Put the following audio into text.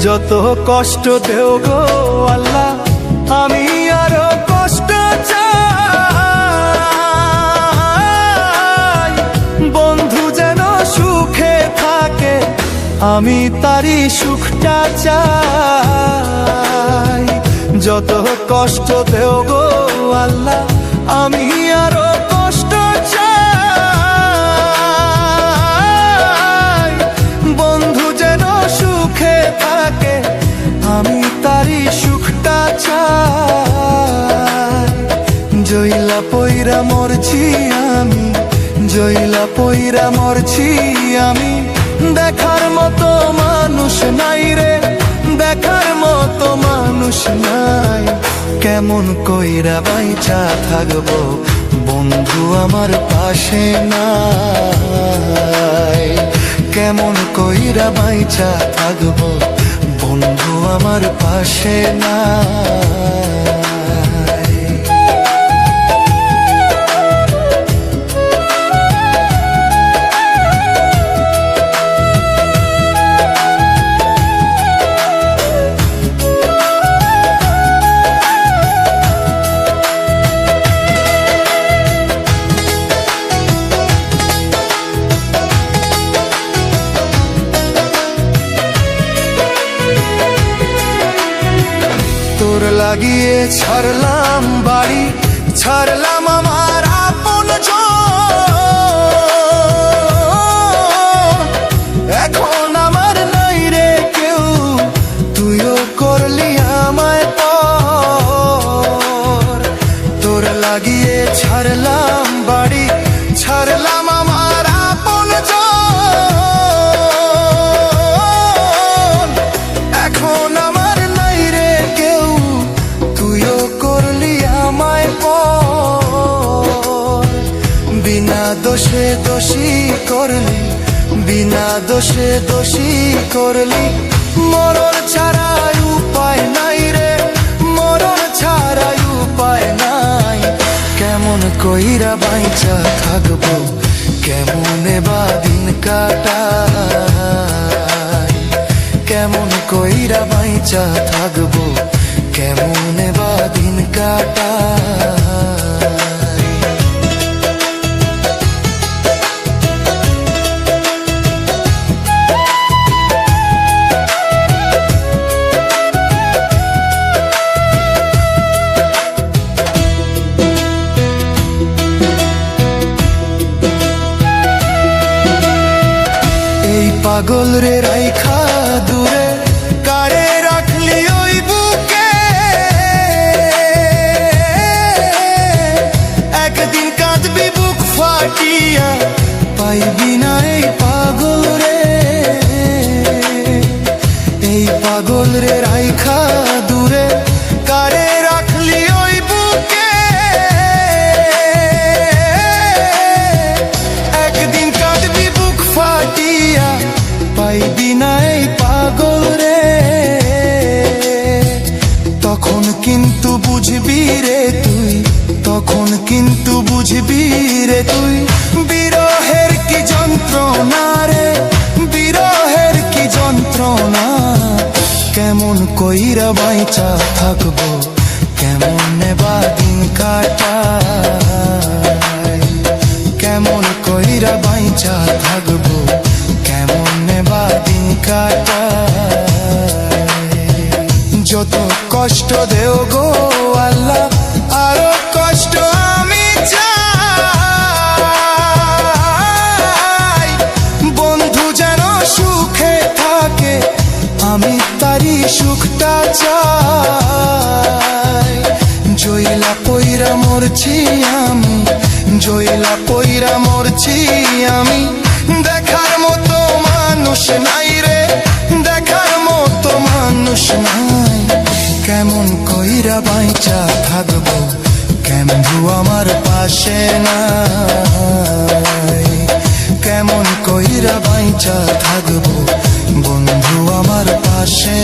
যত কষ্ট দেও গো আল্লাহ, আমি আরো কষ্ট চাই। বন্ধু যেন সুখে থাকে, আমি তারই সুখটা চাই। যত কষ্ট দেও গো আল্লাহ, আমি আরো কষ্ট চাই। বন্ধু যেন সুখে থাকে, আমি তারই সুখটা চাই। জইলা পইরা মরছি আমি, জইলা পইরা মরছি আমি, দেখার মতো মানুষ নাই রে, দেখার মতো মানুষ নাই। কেমন কইরা বাইচা থাকবো বন্ধু আমার পাশে নাই। কেমন কইরা বাইচা থাকবো বন্ধু আমার পাশে নাই। তোর লাগিয়ে ছাড়লাম বাড়ি, ছাড়লাম আমার আপন জন। এখন আমার নাই রে কেউ, তুইও করলি আমায় পর। তোর লাগিয়ে ছাড়লাম বাড়ি, ছাড়লাম আমার আপন জন। এখন আমার নাই রে কেউ, তুইও করলি আমায় পর। বিনা দোষে দোষী করলি, বিনা দোষে দোষী করলি। মরণ ছাড়াই উপায় নাই রে, মরণ ছাড়াই উপায় নাই। কেমন কইরা বাইচা থাকবো, কেমনে বা দিন কাটাই। কেমন কইরা বাইচা থাকবো, কেমনে বা দিন কাটাই। এই পাগল রে রাইখা দূরে, কারে রাখলি ওই বুকে। একদিন কাঁদবি বুক ফাটিয়া, পাইবি না এই পাগল রে। এই পাগল রে রাইখা দূরে, কারে রাখলি ওই বুকে। একদিন কাঁদবি বুক ফাটিয়া, পাইবি না এই পাগল রে। তখন কিন্তু বুঝবি রে তুই, তখন কিন্তু বুঝবি রে তুই। বিরহের কি যন্ত্রণা রে, বিরহের কি যন্ত্রণা। কেমন কইরা বাইচা থাকবো, কেমনে বা দিন কাটাই। কেমন কইরা বাইচা থাকবো, কেমনে বা দিন কাটাই। যত কষ্ট দেও গো আল্লাহ, আরো কষ্ট আমি চাই। বন্ধু যেন সুখে থাকে, আমি তারই সুখটা চাই। জইলা পইরা মরছি আমি, জইলা পইরা মরছি আমি, দেখার মতো মানুষ নাই রে, দেখার মতো মানুষ নাই। কেমন কইরা বাইচা থাকবো, কেমন আমার পাশে নাই। কেমন কইরা বাইচা থাকবো, বন্ধু আমার পাশে